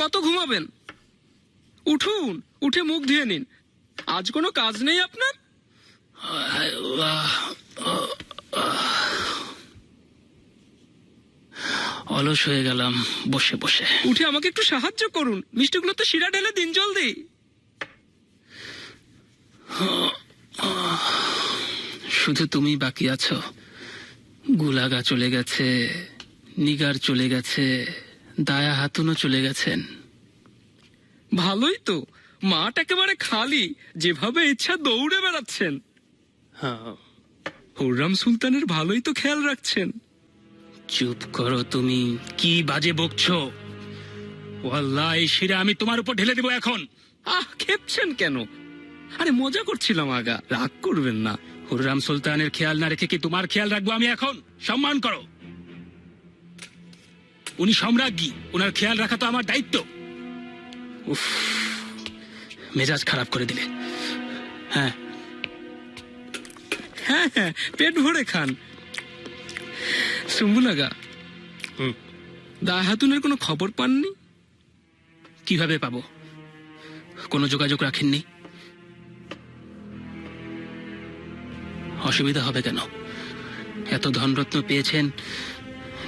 কত ঘুমাবেন? উঠুন, উঠে মুখ ধুয়ে নিন। আজ কোনো কাজ নেই আপনার? অলস হয়ে গেলাম বসে বসে। উঠে আমাকে একটু সাহায্য করুন, মিষ্টিগুলো তো শিরা ঢেলে দিন জলদি। শুধু তুমি বাকি আছো। গুলাগা চলে গেছে, নিগার চলে গেছে, দায়া হাতুনও চলে গেছেন। ভালোই তো, মাঠ একেবারে খালি, যেভাবে ইচ্ছা দৌড়ে বেড়াচ্ছেন। হুররাম সুলতানের ভালোই তো খেয়াল রাখছেন। চুপ করো তুমি, কি বাজে বকছো? ওয়াল্লাহ এই শিরা আমি তোমার উপর ঢেলে দেবো এখন। খেপছেন কেন? আরে মজা করছিলাম আগা, রাগ করবেন না। হুররাম সুলতানের খেয়াল না রেখে কি তোমার খেয়াল রাখবো আমি এখন? সম্মান করো, উনি সম্রাজ্ঞী, ওনার খেয়াল রাখা তো আমার দায়িত্ব। উফ, মেজাজ খারাপ করে দিলে। হ্যাঁ হ্যাঁ হ্যাঁ, পেট ভরে খান। সুম্বুল আগা, দায়া হাতুনের কোনো খবর পাননি? কিভাবে পাবো? কোনো যোগাযোগ রাখেননি? অসুবিধা হবে কেন? এত ধনরত্ন পেয়েছেন,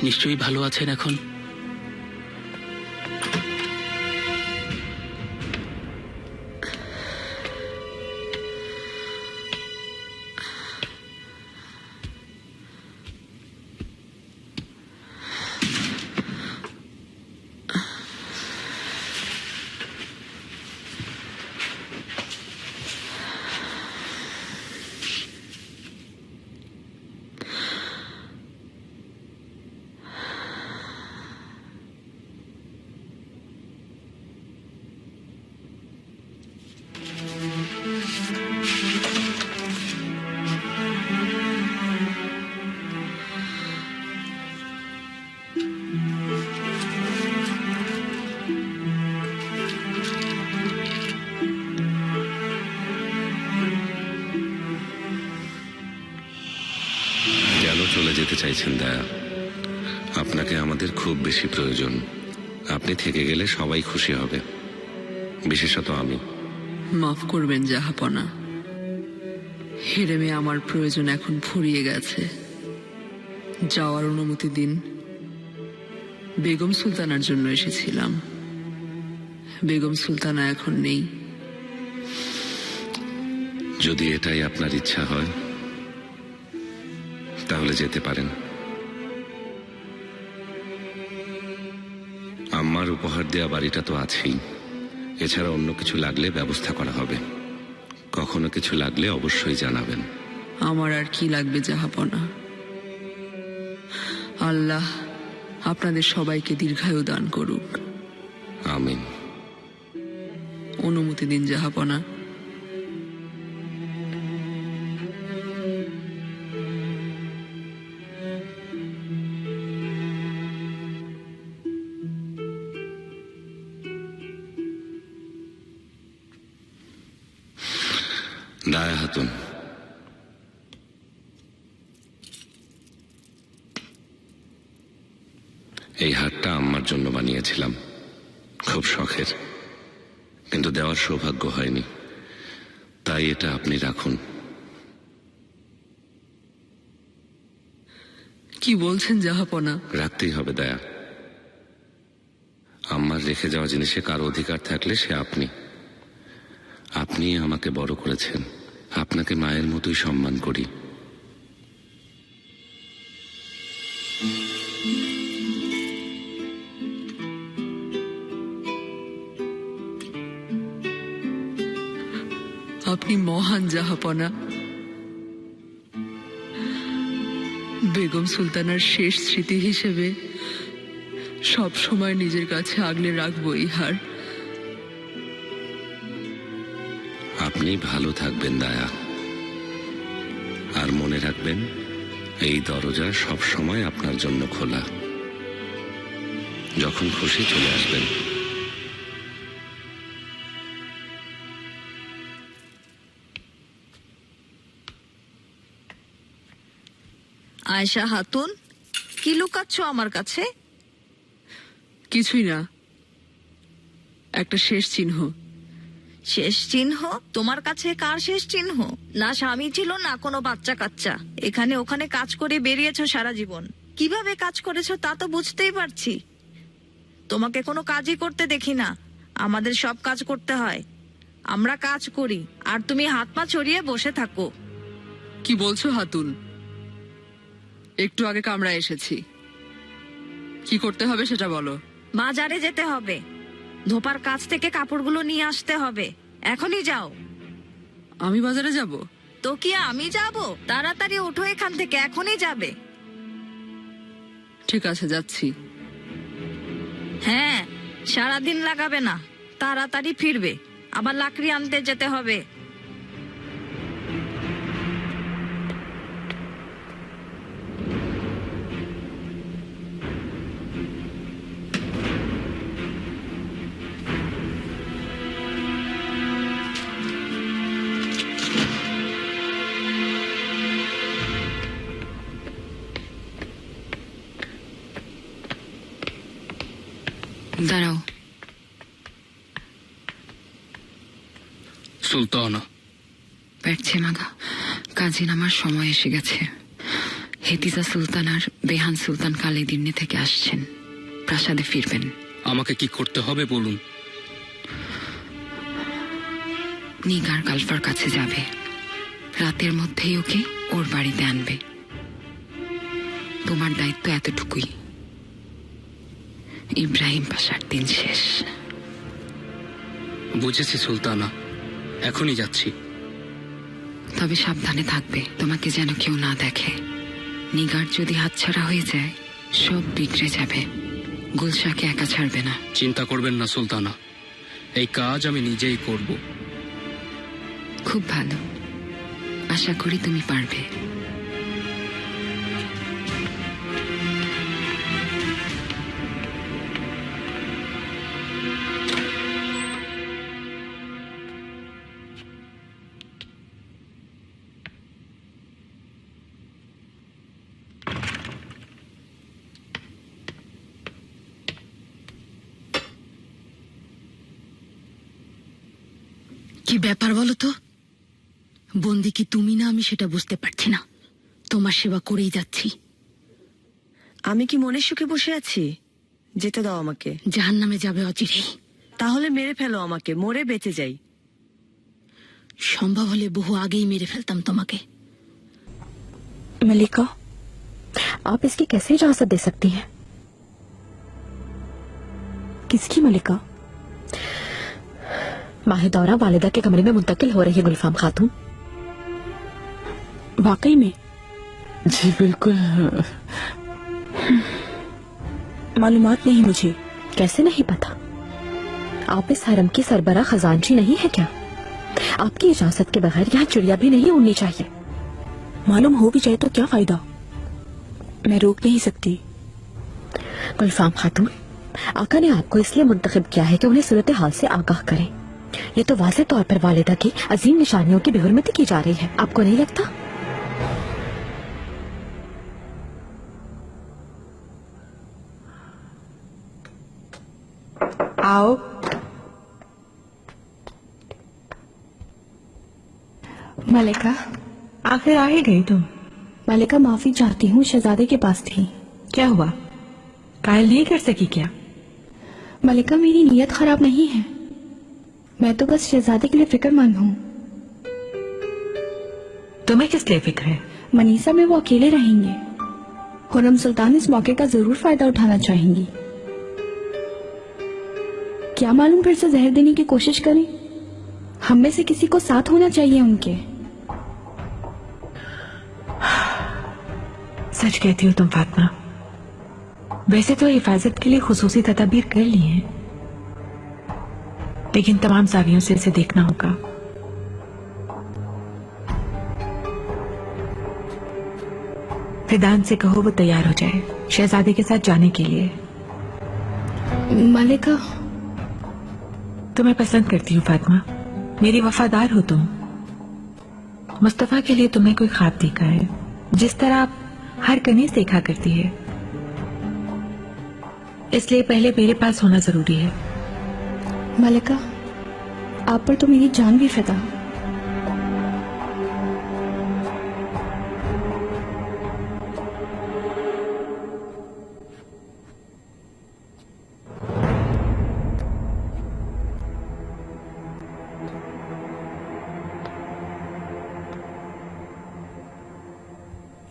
নিশ্চয়ই ভালো আছেন এখন। চলে যেতে চাইছেন দয়া? আপনাকে আমাদের খুব বেশি প্রয়োজন। আপনি থেকে গেলে সবাই খুশি হবে, বিশেষত আমি। মাফ করবেন জাহাপনা, হেরেমে আমার প্রয়োজন এখন ফুরিয়ে গেছে। যাওয়ার অনুমতি দিন। বেগম সুলতানার জন্য এসেছিলাম, বেগম সুলতানা এখন নেই। যদি এটাই আপনার ইচ্ছা হয় তাহলে যেতে পারেন। আম্মার উপহার দেওয়া বাড়িটা তো আছেই, এছাড়া অন্য কিছু লাগলে ব্যবস্থা করা হবে। কখনো কিছু লাগলে অবশ্যই জানাবেন। আমার আর কি লাগবে জাহাপনা? আল্লাহ আপনাদের সবাইকে দীর্ঘায়ু দান করুক। আমিন। অনুমতি দিন জাহাপনা। দায়া হাতুন, এই হারটা আম্মার জন্য বানিয়েছিলাম, খুব শখের, কিন্তু দেওয়ার সৌভাগ্য হয়নি, তাই এটা আপনি রাখুন। কি বলছেন জাহাপনা? রাখতেই হবে দয়া। আম্মার রেখে যাওয়া জিনিসে কারো অধিকার থাকলে সে আপনি। আপনি আমাকে বড় করেছেন, আপনাকে মায়ের মতোই সম্মান করি। আপনি মহান জাহাপনা। বেগম সুলতানার শেষ স্মৃতি হিসেবে সব সময় নিজের কাছে আগলে রাখবো এই হার। আপনি ভালো থাকবেন দায়া, আর মনে রাখবেন এই দরজা সব সময় আপনার জন্য খোলা। যখন খুশি চলে আসবেন। আয়েশা হাতুন, কি লুকাচ্ছ আমার কাছে? কিছুই না, একটা শেষ চিহ্ন। শেষ চিহ্ন? তোমার কাছে কার শেষ চিহ্ন? না স্বামী ছিল, না কোনো বাচ্চা কাচ্চা। এখানে ওখানে কাজ করে বেরিয়েছো সারা জীবন। কিভাবে কাজ করেছো তা তো বুঝতেই পারছি। তোমাকে কোনো কাজই করতে দেখি না। আমাদের সব কাজ করতে হয়। আমরা কাজ করি আর তুমি হাত পা ছড়িয়ে বসে থাকো। কি বলছো হাতুন? একটু আগে কামরায় এসেছি, কি করতে হবে সেটা বলো। বাজারে যেতে হবে, ধোপার কাছ থেকে কাপড়গুলো নিয়ে আসতে হবে। এখনই যাও। আমি বাজারে যাব? তো কি আমি যাব? তাড়াতাড়ি ওঠো এখান থেকে, এখনই যাবে। ঠিক আছে, যাচ্ছি। হ্যাঁ, সারাদিন লাগাবে না, তাড়াতাড়ি ফিরবে। আবার লাকড়ি আনতে যেতে হবে। দাঁড়াও। সুলতানা, পারছে মাগা, কাজী নামার সময় এসে গেছে। হেতিজা সুলতান আর বেহান সুলতান কালেদিন্নে থেকে আসছেন, প্রাসাদে ফিরবেন। আমাকে কি করতে হবে বলুন। নিগার গালফার কাছে যাবে, রাতের মধ্যেই ওকে ওর বাড়িতে আনবে। তোমার দায়িত্ব এতটুকুই। ইব্রাহিম পাশার দিন শেষ। বুঝেছি সুলতানা, এখনই যাচ্ছি। তবে সাবধানে থাকবে, তোমাকে যেন কেউ না দেখে। নিগার যদি হাতছাড়া হয়ে যায় সব বিগড়ে যাবে। গুলশাকে একা ছাড়বে না। চিন্তা করবেন না সুলতানা, এই কাজ আমি নিজেই করব। খুব ভালো, আশা করি তুমি পারবে। কি ব্যাপার বলো তো? বন্দি কি তুমি না আমি সেটা বুঝতে পারছি না। তোমার সেবা করেই যাচ্ছি। আমি কি মনের সুখে বসে আছি? যেতে দাও আমাকে। জাহান্নামে যাবে অচিরেই। তাহলে মেরে ফেলো আমাকে, মরে বেঁচে যাই। সম্ভব হলে বহু আগেই মেরে ফেলতাম তোমাকে। मलिका, आप इसकी कैसे इजाजत दे सकती हैं? किसकी मलिका? माहिदौरा वालिदा के कमरे में मुंतकिल हो रही है गुलफाम खातून। वाकई में? जी बिल्कुल। मालूमात नहीं मुझे। कैसे नहीं पता? आप इस हरम की सरबरा खजानची नहीं है क्या? आपकी इजाजत के बगैर यहाँ चिड़िया भी नहीं उड़नी चाहिए। मालूम हो भी जाए तो क्या फायदा? मैं रोक नहीं सकती। गुलफाम खातून, आका ने आपको इसलिए मुंतखब किया है कि उन्हें सूरत हाल से आगाह करें। ये तो वाज़ेह तौर पर वालिदा की अजीम निशानियों की बेहुरमती की जा रही है, आपको नहीं लगता? आओ। मलिका, आखिर आ ही गई तुम। मलिका माफी चाहती हूँ, शहजादे के पास थी। क्या हुआ? कायल नहीं कर सकी क्या? मलिका, मेरी नीयत खराब नहीं है। मैं तो बस शहजादे के लिए फिक्रमंद हूँ। तुम्हें किस लिए फिक्र है? मनीसा में वो अकेले रहेंगे। खुर्रम सुल्तान इस मौके का जरूर फायदा उठाना चाहेंगी। क्या मालूम फिर से जहर देने की कोशिश करें। हम में से किसी को साथ होना चाहिए उनके। सच कहती हो तुम फातिमा। वैसे तो हिफाजत के लिए खुसूसी तदाबीर कर ली हैं, लेकिन तमाम जावियों से इसे देखना होगा। फिदान से कहो वो तैयार हो जाए शहजादे के साथ जाने के लिए। मलिका, तुम्हें पसंद करती हूँ फातिमा, मेरी वफादार हो तुम। मुस्तफा के लिए तुम्हें कोई ख्वाब देखा है जिस तरह आप हर कनीज देखा करती है, इसलिए पहले मेरे पास होना जरूरी है। मलिका, आप पर तो मेरी जान भी फिदा।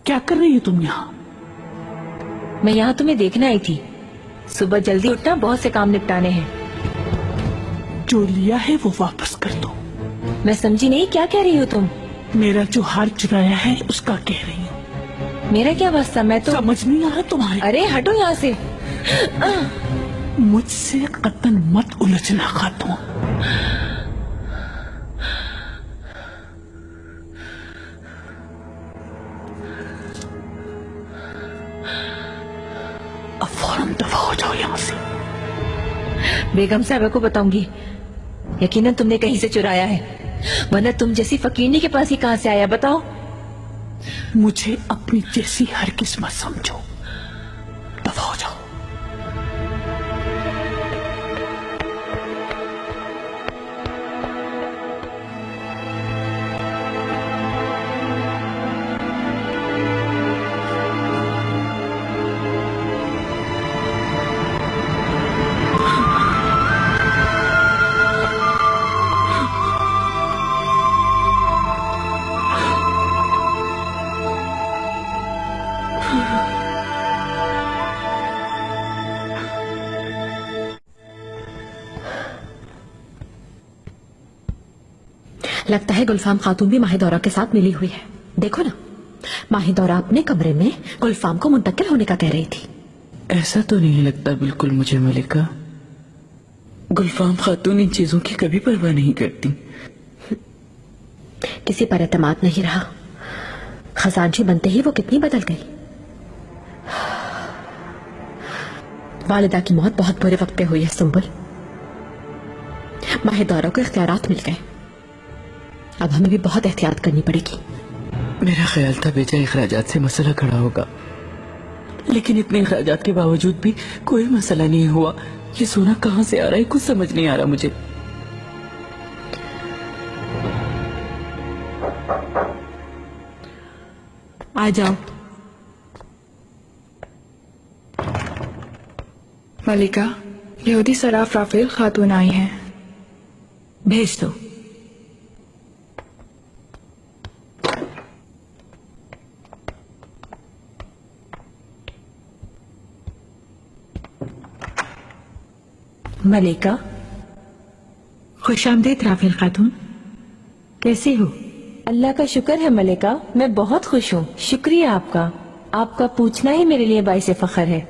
क्या कर रही हो तुम यहाँ? मैं यहाँ तुम्हें देखने आई थी। सुबह जल्दी उठना, बहुत से काम निपटाने हैं। जो लिया है वो वापस कर दो। मैं समझी नहीं, क्या कह रही हो तुम? मेरा जो हार चुराया है उसका कह रही हूँ। मेरा क्या वास्ता, मैं तो समझ नहीं आ रहा तुम्हारे। अरे हटो यहाँ से। मुझसे कतन मत उलझना खातून। अब फौरन दफा हो जाओ यहाँ से। बेगम साहब को बताऊंगी, यकीनन तुमने कहीं से चुराया है, वरना तुम जैसी फकीरनी के पास ही कहाँ से आया बताओ। मुझे अपनी जैसी हर किस्मत समझो, दफा हो जाओ। लगता है गुलफाम खातून भी माहिदौरा के साथ मिली हुई है। देखो ना, माहिदौरा अपने कमरे में गुलफाम को मुंतकिल होने का कह रही थी। ऐसा तो नहीं लगता बिल्कुल मुझे मलिका। गुलफाम खातून इन चीजों की कभी परवाह नहीं करती। किसी पर एतमाद नहीं रहा। खजानची बनते ही वो कितनी बदल गई। वालिदा की मौत बहुत बुरे वक्त पे हुई है सुंबुल। माहिदौरा को इख्तियारात मिल गए। अब हमें भी बहुत एहतियात करनी पड़ेगी। मेरा ख्याल था बेचा अखराजात से मसला खड़ा होगा, लेकिन इतने अखराजात के बावजूद भी कोई मसला नहीं हुआ। ये सोना कहाँ से आ रहा है कुछ समझ नहीं आ रहा मुझे। आ जाओ। मलिका, यहूदी सराफ राफेल खातून आई हैं। भेज दो। मलिका, खुशामदीद राफेल खातून, कैसे हो? अल्लाह का शुक्र है मलिका, मैं बहुत खुश हूँ। शुक्रिया आपका। आपका पूछना ही मेरे लिए बाइसे फख्र है।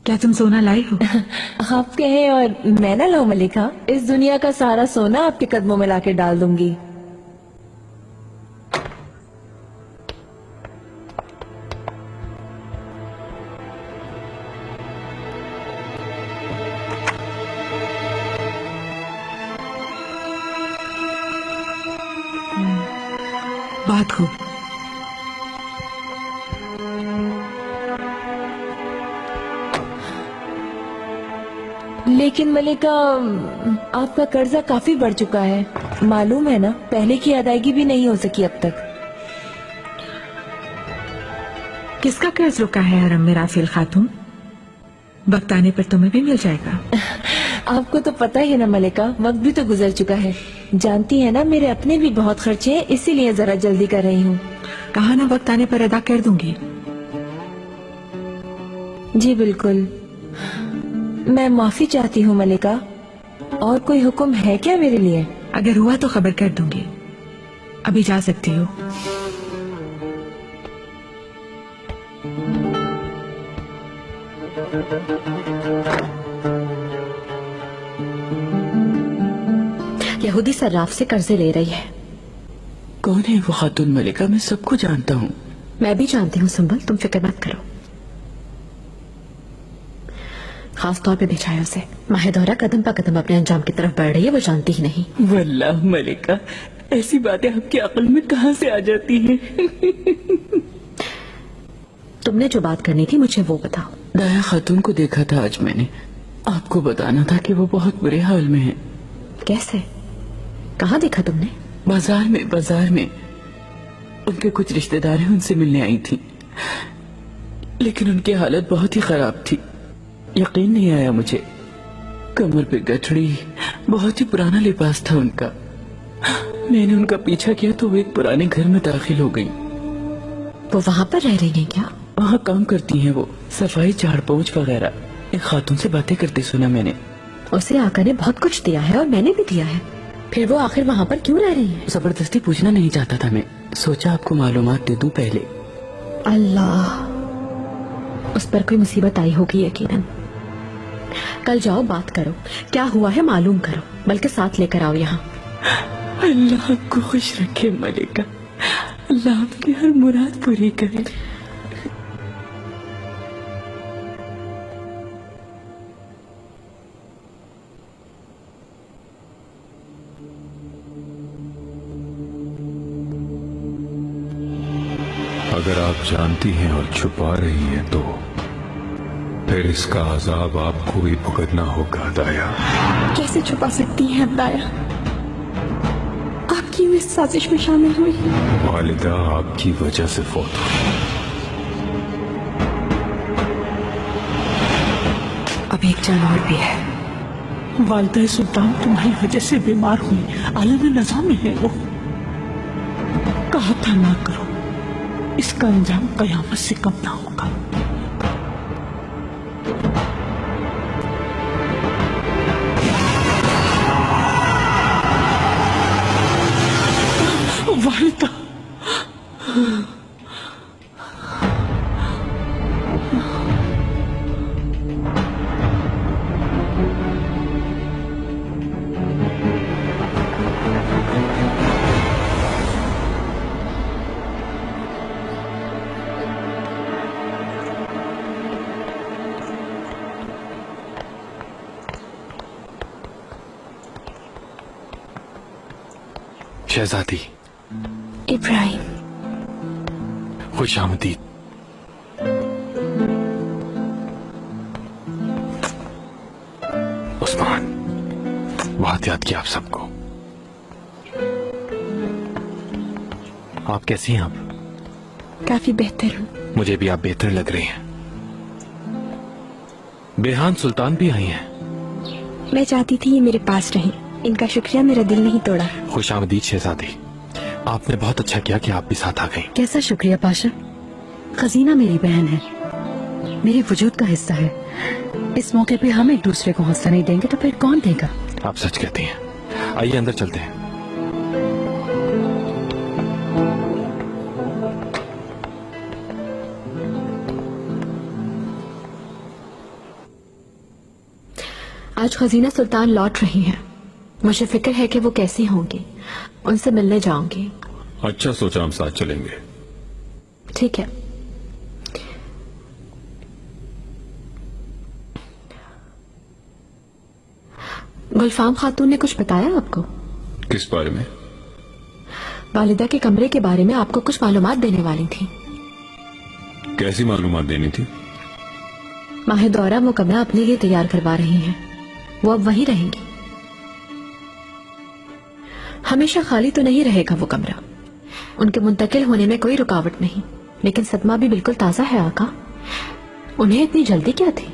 क्या तुम सोना लाई हो? आप कहें और मैं ना लाऊं मलिका? इस दुनिया का सारा सोना आपके कदमों में लाके डाल दूंगी। बात खूब। लेकिन मलिका, आपका कर्जा काफी बढ़ चुका है, मालूम है ना? पहले की अदायगी भी नहीं हो सकी अब तक। किसका कर्ज रुका है हरम में राफेल खातून? वक्त आने पर तुम्हें भी मिल जाएगा। आपको तो पता ही है ना मलिका, वक्त भी तो गुजर चुका है। जानती है ना, मेरे अपने भी बहुत खर्चे हैं, इसीलिए जरा जल्दी कर रही हूँ। कहा ना वक्त आने पर अदा कर दूंगी। जी बिल्कुल। मैं माफी चाहती हूँ मलिका। और कोई हुक्म है क्या मेरे लिए? अगर हुआ तो खबर कर दूंगी। अभी जा सकती हो। यहूदी सर्राफ से कर्जे ले रही है। कौन है वो खातून मलिका? मैं सबको जानता हूँ। मैं भी जानती हूँ सुंबल, तुम फिक्र मत करो। खास तौर पे भेजा है उसे। माहिदौरा कदम पर कदम अपने अंजाम की तरफ बढ़ रही है, वो जानती ही नहीं। वल्लाह मलिका, ऐसी बातें आपकी अक्ल में कहाँ से आ जाती हैं? तुमने जो बात करनी थी मुझे वो बताओ। दाया खातून को देखा था आज मैंने। आपको बताना था कि वो बहुत बुरे हाल में है। कैसे? कहाँ देखा तुमने? बाजार में उनके कुछ रिश्तेदार हैं, उनसे मिलने आई थी, लेकिन उनकी हालत बहुत ही खराब थी। यकीन नहीं आया मुझे। कमर पे गठड़ी, बहुत ही पुराना लिबास था उनका। मैंने उनका पीछा किया तो वो एक पुराने घर में दाखिल हो गई। वो वहाँ पर रह रही हैं क्या? वहाँ काम करती हैं वो, सफाई, झाड़ पोंछ वगैरह। एक खातून से बातें करते सुना मैंने। उसे आका ने बहुत कुछ दिया है और मैंने भी दिया है, फिर वो आखिर वहाँ पर क्यों रह रही है? जबरदस्ती पूछना नहीं चाहता था मैं, सोचा आपको मालूमात दे दूं पहले। अल्लाह, उस पर कोई मुसीबत आई होगी यकीनन। कल जाओ, बात करो, क्या हुआ है मालूम करो, बल्कि साथ लेकर आओ यहाँ। अल्लाह आपको खुश रखे मलिका, अल्लाह आपकी हर मुराद पूरी करे। अगर आप जानती हैं और छुपा रही हैं तो फिर इसका अजाब आपको भी भुगतना होगा दाया। कैसे छुपा सकती हैं दाया? आप क्यों इस साजिश में शामिल हुई? वालिदा आपकी वजह से फौत हुई। अब एक जानवर भी है। वालिदा सुल्तान तुम्हारी वजह से बीमार हुई, आलम नज़ा में है वो। कहा था ना करो, इसका अंजाम कयामत से कम ना होगा। वालिदा, शहजादी इब्राहिम, खुश आमदीद। उस्मान, बहुत याद किया आप सबको। आप कैसी हैं? आप? काफी बेहतर हूँ। मुझे भी आप बेहतर लग रही हैं। बेहान सुल्तान भी आई हैं। मैं चाहती थी ये मेरे पास रहें, इनका शुक्रिया मेरा दिल नहीं तोड़ा। खुश आमदीद शहजादी, आपने बहुत अच्छा किया कि आप भी साथ आ गई। कैसा शुक्रिया पाशा? खजीना मेरी बहन है, मेरे वजूद का हिस्सा है। इस मौके पे हम एक दूसरे को हौसला नहीं देंगे तो फिर कौन देगा? आप सच कहती हैं। आइए अंदर चलते हैं। आज खजीना सुल्तान लौट रही हैं। मुझे फिक्र है कि वो कैसी होंगी, उनसे मिलने जाऊंगी। अच्छा सोचा, हम साथ चलेंगे। ठीक है। गुलफाम खातून ने कुछ बताया आपको? किस बारे में? वालिदा के कमरे के बारे में आपको कुछ मालूमात देने वाली थी। कैसी मालूमात देनी थी? माह दौरा वो कमरा अपने लिए तैयार करवा रही हैं। वो अब वहीं रहेंगी। हमेशा खाली तो नहीं रहेगा वो कमरा। उनके मुंतकिल होने में कोई रुकावट नहीं, लेकिन सदमा भी बिल्कुल ताजा है आका। उन्हें इतनी जल्दी क्या थी?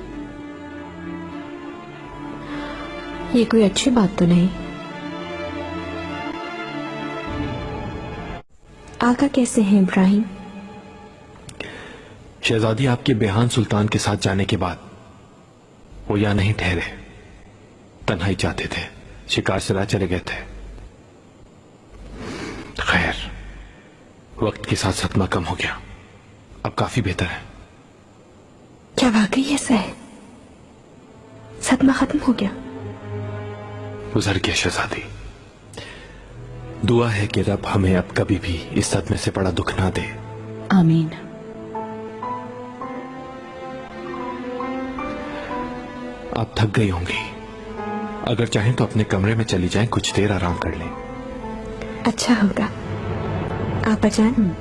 ये कोई अच्छी बात तो नहीं। आका कैसे हैं इब्राहिम? शहजादी, आपके बेहान सुल्तान के साथ जाने के बाद वो यहाँ नहीं ठहरे, तन्हाई चाहते थे, शिकार से चले गए थे। खैर, वक्त के साथ सदमा कम हो गया, अब काफी बेहतर है। क्या वाकई ऐसा है? सदमा खत्म हो गया? गुजर गया शहजादी। दुआ है कि रब हमें अब कभी भी इस सदमे से बड़ा दुख ना दे। आमीन। आप थक गई होंगी, अगर चाहें तो अपने कमरे में चली जाएं, कुछ देर आराम कर लें। अच्छा होगा, आप जान।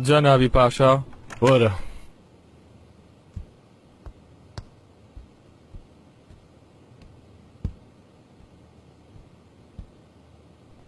जनाबी पाशा और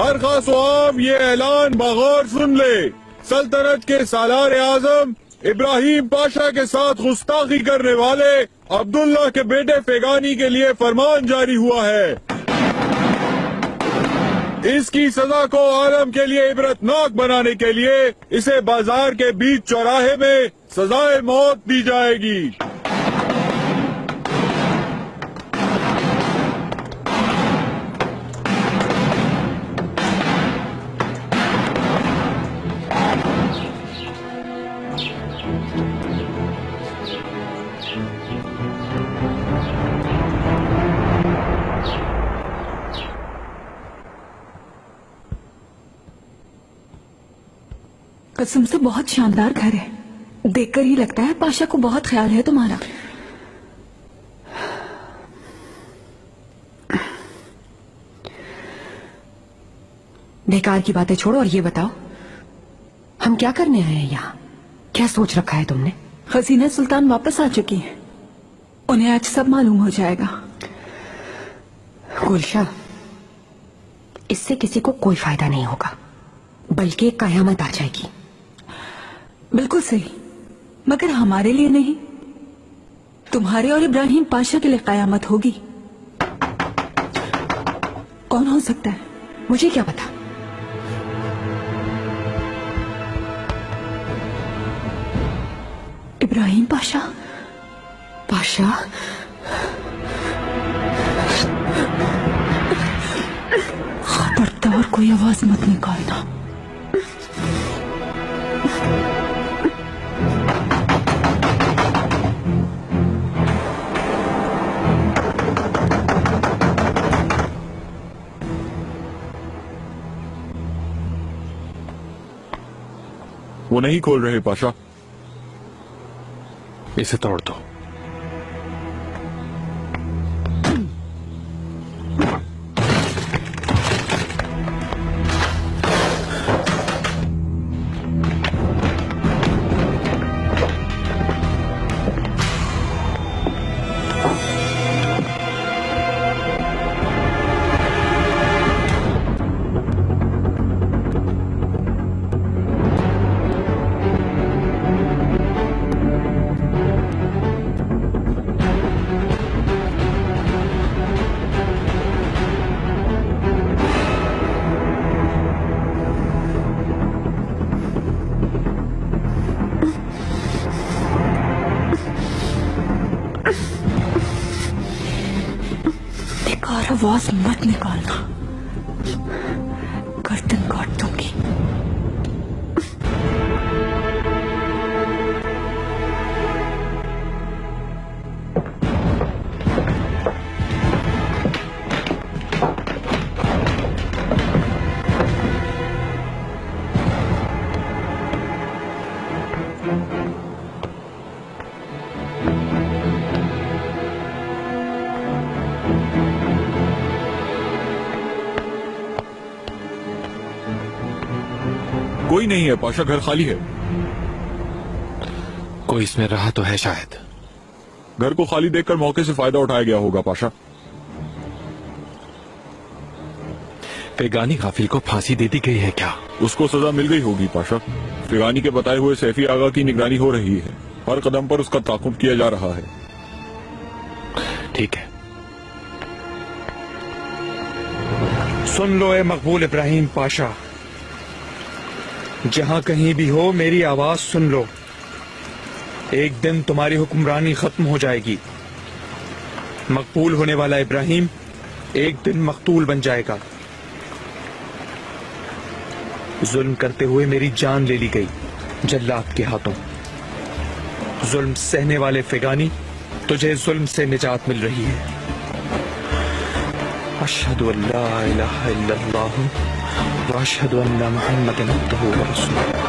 हर खास आम ये ऐलान बगौर सुन ले। सल्तनत के सालार आजम इब्राहिम पाशा के साथ गुस्ताखी करने वाले अब्दुल्ला के बेटे फेगानी के लिए फरमान जारी हुआ है। इसकी सजा को आलम के लिए इबरतनाक बनाने के लिए इसे बाजार के बीच चौराहे में सजाए मौत दी जाएगी। कसम से बहुत शानदार घर है, देखकर ही लगता है पाशा को बहुत ख्याल है तुम्हारा। बेकार की बातें छोड़ो और ये बताओ हम क्या करने आए हैं यहाँ? क्या सोच रखा है तुमने? हसीना सुल्तान वापस आ चुकी हैं, उन्हें आज सब मालूम हो जाएगा। गुलशा, इससे किसी को कोई फायदा नहीं होगा, बल्कि एक कयामत आ जाएगी। बिल्कुल सही, मगर हमारे लिए नहीं, तुम्हारे और इब्राहिम पाशा के लिए कयामत होगी। कौन हो सकता है? मुझे क्या पता। इब्राहिम पाशा? पाशा? खबरदार कोई आवाज मत निकालना। वो नहीं खोल रहे पाशा। इसे तोड़ दो। आवाज मत निकालना, गर्दन काट दूंगी। कोई नहीं है पाशा, घर खाली है। कोई इसमें रहा तो है शायद। घर को खाली देखकर मौके से फायदा उठाया गया होगा पाशा। फेगानी गाफिल को फांसी दे दी गई है क्या? उसको सजा मिल गई होगी पाशा। फेगानी के बताए हुए सैफी आगा की निगरानी हो रही है, हर कदम पर उसका ताकुब किया जा रहा है। ठीक है। सुन लो ए मकबूल इब्राहिम पाशा, जहां कहीं भी हो मेरी आवाज सुन लो। एक दिन तुम्हारी हुक्मरानी खत्म हो जाएगी। मकबूल होने वाला इब्राहिम एक दिन मकतूल बन जाएगा। जुल्म करते हुए मेरी जान ले ली गई जल्लाद के हाथों। जुल्म सहने वाले फेगानी, तुझे जुल्म से निजात मिल रही है। अशहदु अल्ला इलाहा इल्लल्लाह व अशहदु अन्ना मुहम्मदन अब्दुहु व रसूलुहु।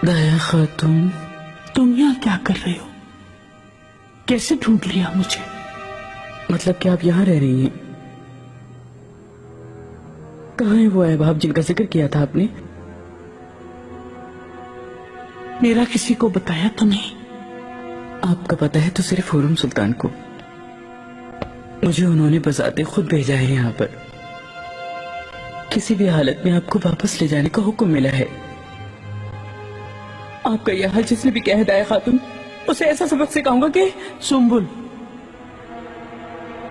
दया खातून, तुम यहाँ क्या कर रहे हो? कैसे ढूंढ लिया मुझे? मतलब कि आप यहाँ रह रही हैं? कहाँ है वो अहबाब जिनका जिक्र किया था आपने? मेरा किसी को बताया तो नहीं? आपका पता है तो सिर्फ हुरम सुल्तान को। मुझे उन्होंने बजाते खुद भेजा है यहाँ पर। किसी भी हालत में आपको वापस ले जाने का हुक्म मिला है। आपका यह हाल जिसने भी कह है दाया खातून, उसे ऐसा सबक सिखाऊंगा कि सुम्बुल,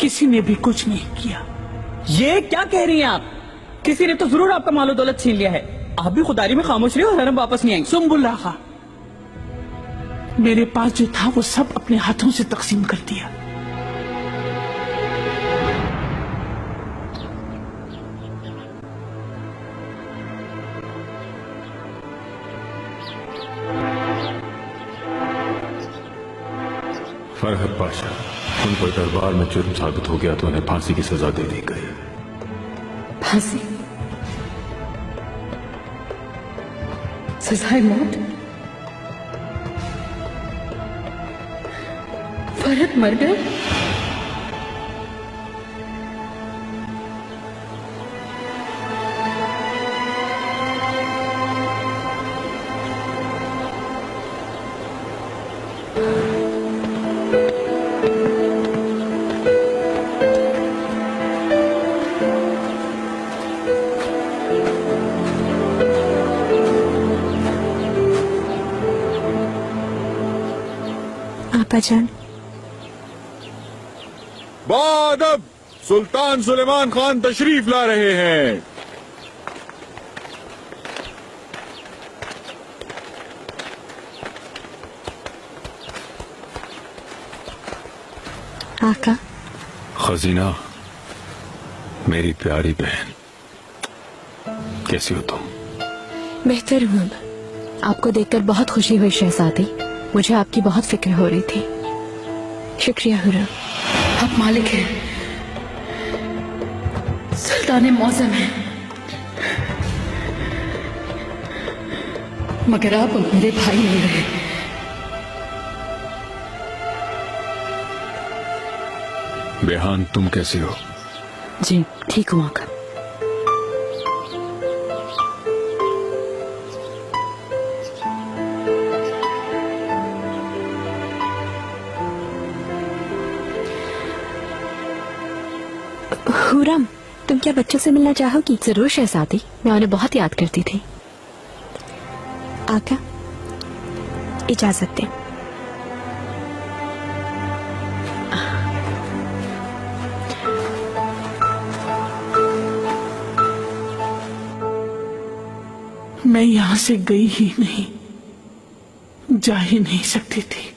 किसी ने भी कुछ नहीं किया। ये क्या कह रही हैं आप? किसी ने तो जरूर आपका मालो दौलत छीन लिया है। आप भी खुदारी में खामोश रहे और हरम वापस नहीं आएंगे। सुम्बुल आगा, मेरे पास जो था वो सब अपने हाथों से तकसीम कर दिया। फरहद पाशा, उन पर दरबार में जुर्म साबित हो गया तो उन्हें फांसी की सजा दे दी गई। फांसी? सजाए मौत? फरहद मर गए? आपाजान, बादब सुल्तान सुलेमान खान तशरीफ ला रहे हैं। आका। खजीना, मेरी प्यारी बहन, कैसी हो तुम? बेहतर हूँ। आपको देखकर बहुत खुशी हुई शहजादी। मुझे आपकी बहुत फिक्र हो रही थी। शुक्रिया हुर्रम। आप मालिक हैं, सुल्तान मौसम है, मगर आप मेरे भाई नहीं रहे। बेहान, तुम कैसे हो? जी ठीक हूँ आका। हुर्रम, तुम क्या बच्चों से मिलना चाहोगी? जरूर शहजादी, मैं उन्हें बहुत याद करती थी। आका, इजाजत दें। मैं यहां से गई ही नहीं, जा ही नहीं सकती थी।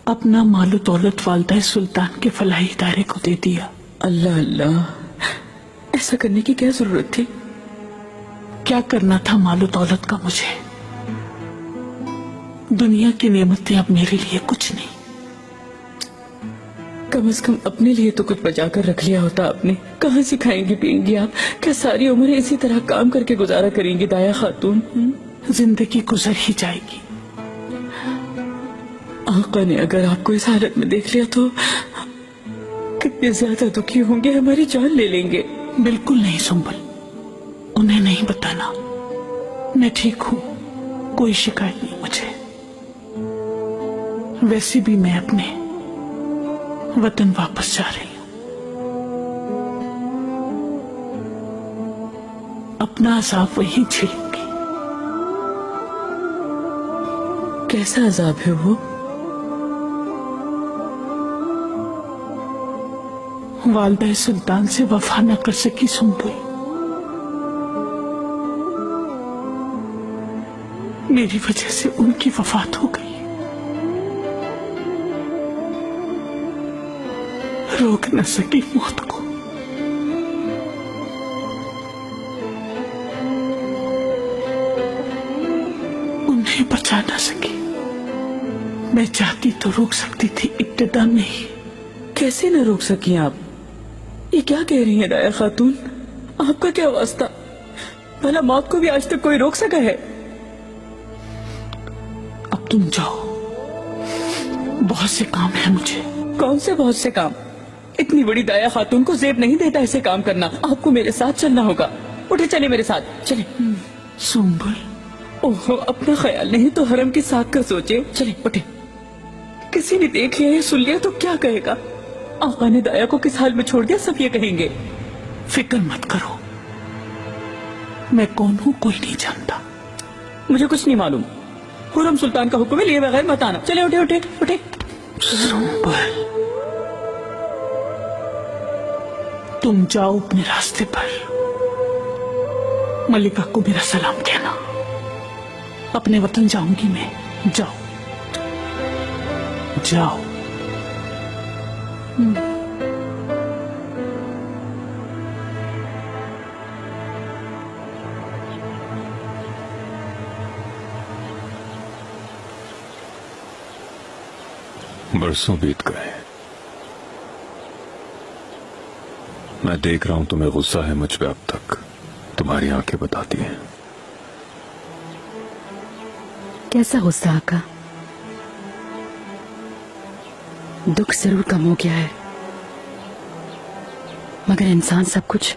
अपना मालो दौलत वालदा सुल्तान के फलाही इदारे को दे दिया। अल्लाह अल्लाह, ऐसा करने की क्या जरूरत थी? क्या करना था मालो दौलत का मुझे? दुनिया की नेमतें अब मेरे लिए कुछ नहीं। कम से कम अपने लिए तो कुछ बचा कर रख लिया होता आपने। कहाँ से खाएंगी पिएंगी आप? क्या सारी उम्र इसी तरह काम करके गुजारा करेंगी दाया खातून? जिंदगी गुजर ही जाएगी। आका ने अगर आपको इस हालत में देख लिया तो कितने ज्यादा दुखी होंगे, हमारी जान ले लेंगे। बिल्कुल नहीं सुम्बुल, उन्हें नहीं बताना। मैं ठीक हूँ, कोई शिकायत नहीं मुझे। वैसे भी मैं अपने वतन वापस जा रही हूँ। अपना अजाब वही झेलूंगी। कैसा अजाब है वो? वालदा सुल्तान से वफा न कर सकी सुम्बुल। मेरी वजह से उनकी वफात हो गई। रोक न सकी मौत को। उन्हें बचा न सकी। मैं चाहती तो रोक सकती थी, इब्तिदा में ही। कैसे न रोक सकी आप? ये क्या कह रही हैं दाया खातून? आपका क्या वास्ता? भला मौत को भी आज तक कोई रोक सका है? तुम जाओ, बहुत से काम है मुझे। कौन से बहुत से काम? इतनी बड़ी दाया खातून को जेब नहीं देता ऐसे काम करना। आपको मेरे साथ चलना होगा। उठे, चले मेरे साथ, चले। सुंबुल, ओहो, अपना ख्याल नहीं तो हरम की साथ का सोचे। चले, उठे। किसी ने देख लिया या सुन लिया तो क्या कहेगा? आका ने दाया को किस हाल में छोड़ दिया, सब ये कहेंगे। फिक्र मत करो, मैं कौन हूँ कोई नहीं जानता। मुझे कुछ नहीं मालूम। खुरम सुल्तान का हुक्म है, लिए बगैर मत आना। चले, उठे उठे उठे। सुंबुल, तुम जाओ अपने रास्ते पर। मलिका को मेरा सलाम कहना। अपने वतन जाऊंगी मैं। जाओ जाओ। बरसों बीत गए, मैं देख रहा हूं तुम्हें गुस्सा है मुझ पे अब तक। तुम्हारी आंखें बताती हैं। कैसा गुस्सा आका? दुख जरूर कम हो गया है, मगर इंसान सब कुछ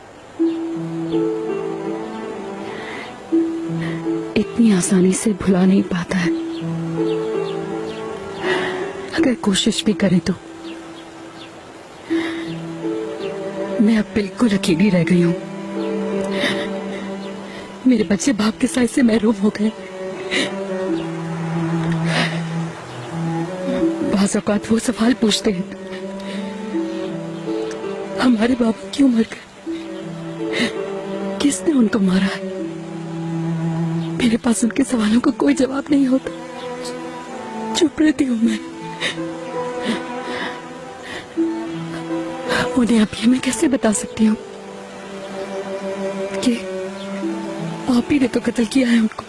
इतनी आसानी से भुला नहीं पाता है। अगर कोशिश भी करें तो। मैं अब बिल्कुल अकेली रह गई हूँ। मेरे बच्चे बाप के साथ से महरूम हो गए। बाज़ औक़ात वो सवाल पूछते हैं, हमारे बाबा क्यों मर गए, किसने उनको मारा है? मेरे पास उनके सवालों का कोई जवाब नहीं होता। चुप रहती हूँ मैं। उन्हें अब ये मैं कैसे बता सकती हूँ कि आप ही ने तो कत्ल किया है उनको।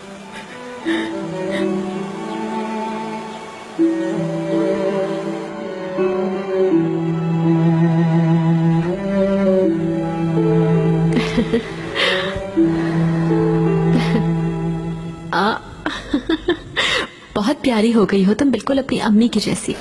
बहुत प्यारी हो गई हो तुम, बिल्कुल अपनी अम्मी की जैसी।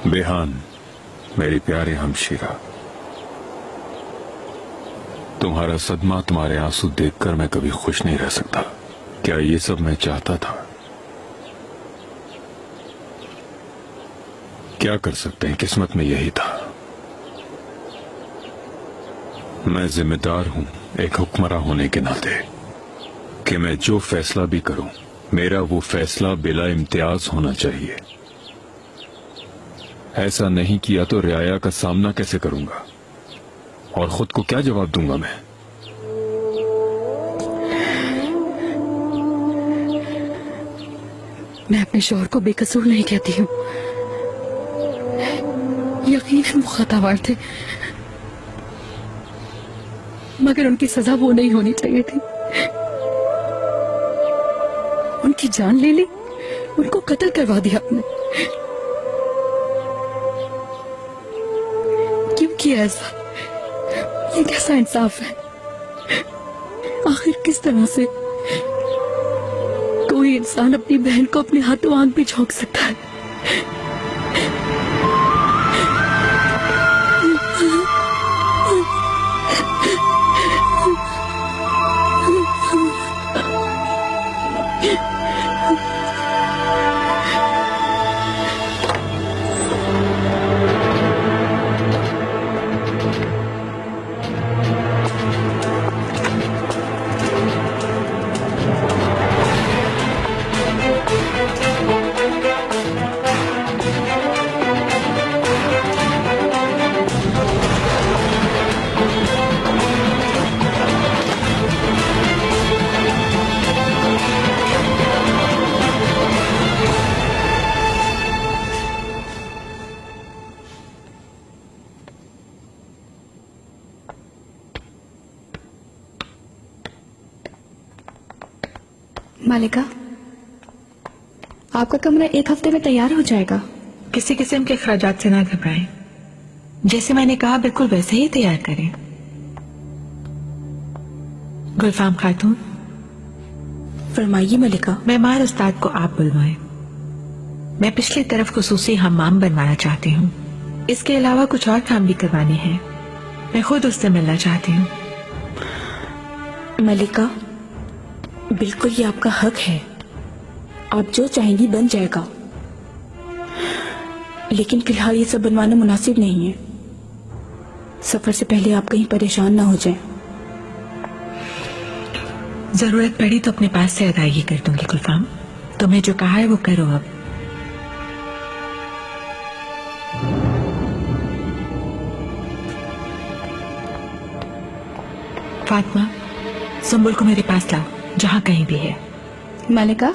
बेहान, मेरी प्यारी हमशीरा, तुम्हारा सदमा, तुम्हारे आंसू देखकर मैं कभी खुश नहीं रह सकता। क्या ये सब मैं चाहता था? क्या कर सकते हैं, किस्मत में यही था। मैं जिम्मेदार हूं एक हुक्मरां होने के नाते कि मैं जो फैसला भी करूं, मेरा वो फैसला बिला इम्तियाज होना चाहिए। ऐसा नहीं किया तो रियाया का सामना कैसे करूंगा और खुद को क्या जवाब दूंगा मैं? मैं अपने शौहर को बेकसूर नहीं कहती हूँ। यकीनन वो खतावार थे, मगर उनकी सजा वो नहीं होनी चाहिए थी। उनकी जान ले ली, उनको कत्ल करवा दिया आपने। क्यों किया ऐसा? ये कैसा इंसाफ है? आखिर किस तरह से कोई इंसान अपनी बहन को अपने हाथों आग भी झोंक सकता है? मालिका, आपका कमरा 1 हफ्ते में तैयार हो जाएगा। किसी किस्म के अखराजात से ना घबराएं। जैसे मैंने कहा बिल्कुल वैसे ही तैयार करें। गुलफाम खातून, फरमाइए मलिका। मेहमान उस्ताद को आप बुलवाएं। मैं पिछली तरफ खुसूसी हम्माम बनवाना चाहती हूँ। इसके अलावा कुछ और काम भी करवाने हैं। मैं खुद उससे मिलना चाहती हूँ। मलिका, बिल्कुल ये आपका हक है। आप जो चाहेंगी बन जाएगा, लेकिन फिलहाल ये सब बनवाना मुनासिब नहीं है। सफर से पहले आप कहीं परेशान ना हो जाएं। जरूरत पड़ी तो अपने पास से अदायगी कर दूंगी गुलफाम। तुम्हें जो कहा है वो करो। अब फातिमा, सुंबुल को मेरे पास लाओ, जहां कहीं भी है। मलिका,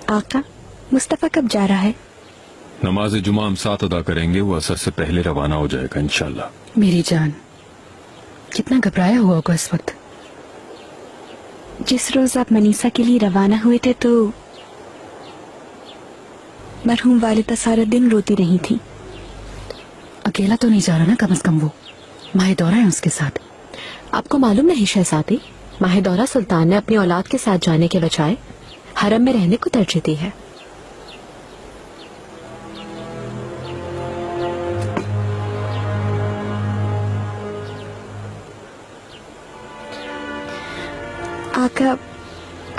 आका, मुस्तफा कब जा रहा है? नमाज जुमा हम साथ अदा करेंगे। वो असर से पहले रवाना हो जाएगा इंशाल्लाह। मेरी जान, कितना घबराया हुआ होगा इस वक्त। जिस रोज आप मनीषा के लिए रवाना हुए थे तो मरहूम वालिदा सारा दिन रोती रही थी। अकेला तो नहीं जा रहा ना? कम से कम वो माहिदौरा है उसके साथ। आपको मालूम नहीं शहजादी, माहिदौरा सुल्तान ने अपनी औलाद के साथ जाने के बजाय हरम में रहने को तरजीह दी है। आका,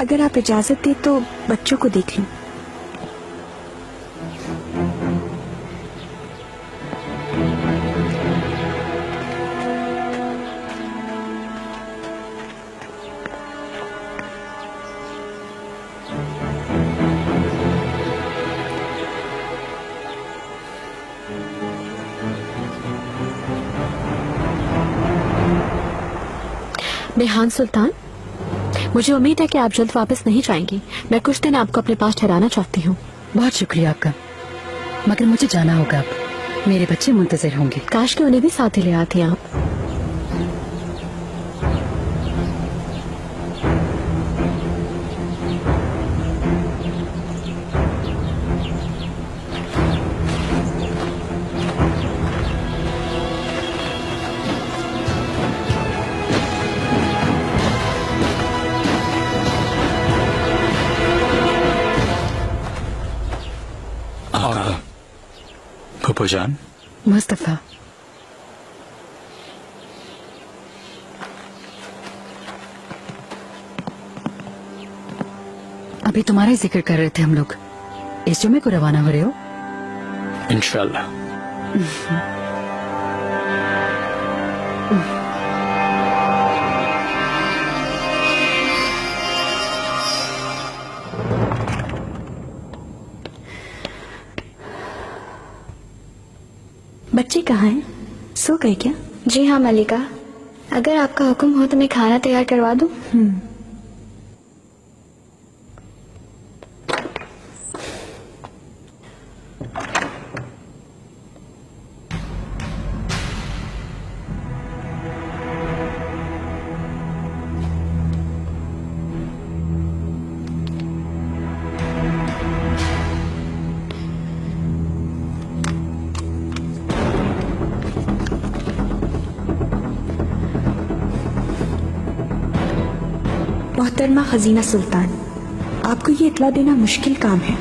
अगर आप इजाजत दें तो बच्चों को देख लूं। बेहान सुल्तान, मुझे उम्मीद है कि आप जल्द वापस नहीं जाएंगी। मैं कुछ दिन आपको अपने पास ठहराना चाहती हूँ। बहुत शुक्रिया आपका, मगर मुझे जाना होगा अब। मेरे बच्चे मुंतजर होंगे। काश के उन्हें भी साथ ही ले आती आप। फूफाजान, मुस्तफा, अभी तुम्हारा ही जिक्र कर रहे थे हम लोग। इस जुमे को रवाना हो रहे हो? इंशाल्लाह। बच्चे कहाँ हैं? सो गए क्या? जी हाँ मलिका, अगर आपका हुक्म हो तो मैं खाना तैयार करवा दूं? मोहतरमा खजीना सुल्तान, आपको ये इतला देना मुश्किल काम है,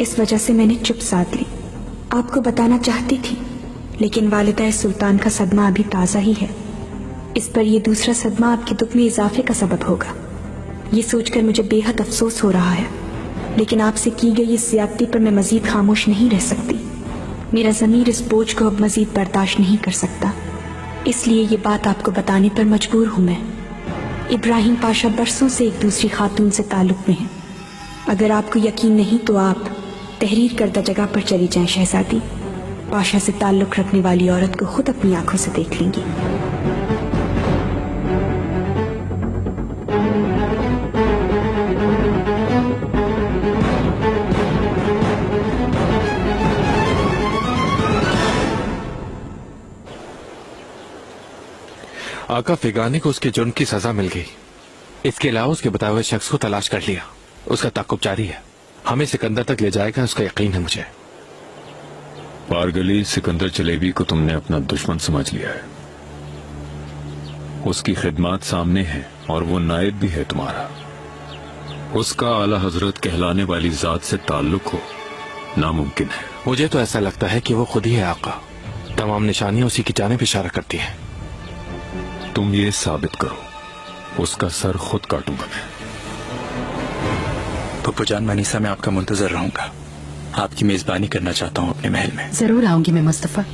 इस वजह से मैंने चुप साध ली। आपको बताना चाहती थी, लेकिन वालिदा सुल्तान का सदमा अभी ताज़ा ही है। इस पर यह दूसरा सदमा आपके दुख में इजाफे का सबब होगा। ये सोचकर मुझे बेहद अफसोस हो रहा है, लेकिन आपसे की गई इस ज्यादती पर मैं मजीद खामोश नहीं रह सकती। मेरा ज़मीर इस बोझ को अब मजीद बर्दाश्त नहीं कर सकता, इसलिए ये बात आपको बताने पर मजबूर हूँ मैं। इब्राहिम पाशा बरसों से एक दूसरी खातून से ताल्लुक में हैं। अगर आपको यकीन नहीं तो आप तहरीर करदा जगह पर चली जाएं शहजादी। पाशा से ताल्लुक रखने वाली औरत को खुद अपनी आंखों से देख लेंगी। आका फिगानी को उसके जुर्म की सजा मिल गई। इसके अलावा उसके बताए हुए शख्स को तलाश कर लिया। उसका ताकुब जारी है। हमें सिकंदर तक ले जाएगा, उसका यकीन है मुझे। पारगली, सिकंदर जलेबी को तुमने अपना दुश्मन समझ लिया है। उसकी खिदमत सामने है और वो नायब भी है तुम्हारा। उसका आला हजरत कहलाने वाली जात से ताल्लुक हो नामुमकिन है। मुझे तो ऐसा लगता है कि वो खुद ही है आका। तमाम निशानियां उसी की जानिब इशारा करती हैं। तुम ये साबित करो, उसका सर खुद काटूंगा मैं। पप्पू जान, मनीषा मैं आपका मुंतजर रहूंगा। आपकी मेजबानी करना चाहता हूँ अपने महल में। जरूर आऊंगी मैं मुस्तफा।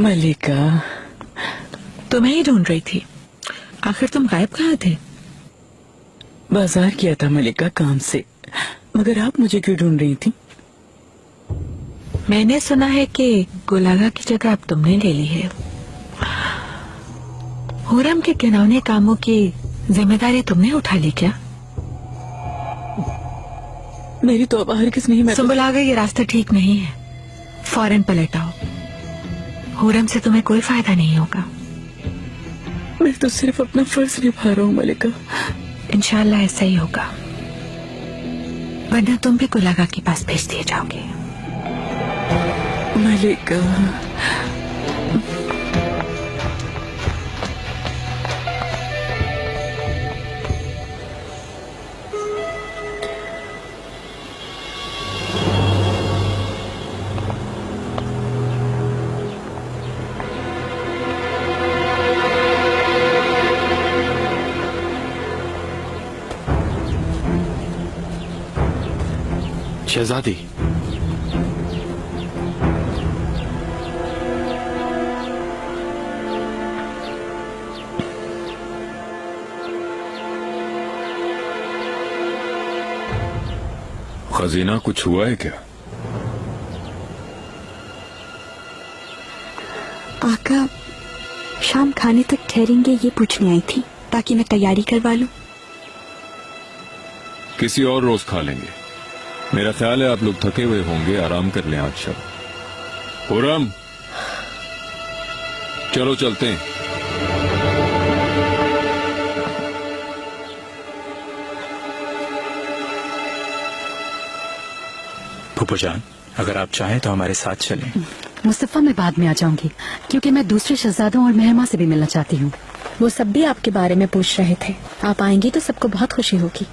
मलिका, तुम्हें ही ढूंढ रही थी। आखिर तुम गायब कहाँ थे? बाजार किया था मलिका काम से, मगर आप मुझे क्यों ढूंढ रही थी? मैंने सुना है कि गुलागा की जगह अब तुमने ले ली है। हुरम के घिनौने कामों की जिम्मेदारी तुमने उठा ली क्या? मेरी तो अब हरगिज़ नहीं। सुंबुलागा, ये रास्ता ठीक नहीं है। फौरन पलट आओ। हुरम से तुम्हें कोई फायदा नहीं होगा। मैं तो सिर्फ अपना फर्ज निभा रहा हूँ मलिका। इंशाल्लाह ऐसा ही होगा, वरना तुम भी गुलागा के पास भेज दिए जाओगे। मलिका, शहजादी, खजीना कुछ हुआ है क्या? आका, शाम खाने तक ठहरेंगे ये पूछने आई थी, ताकि मैं तैयारी करवा लूं। किसी और रोज खा लेंगे। मेरा ख्याल है आप लोग थके हुए होंगे, आराम कर लें आज शब। हुरम, चलो चलते हैं। फूफो जान, अगर आप चाहें तो हमारे साथ चलें। मुस्तफा, मैं बाद में आ जाऊंगी, क्योंकि मैं दूसरे शहजादों और मेहमा से भी मिलना चाहती हूँ। वो सब भी आपके बारे में पूछ रहे थे। आप आएंगी तो सबको बहुत खुशी होगी।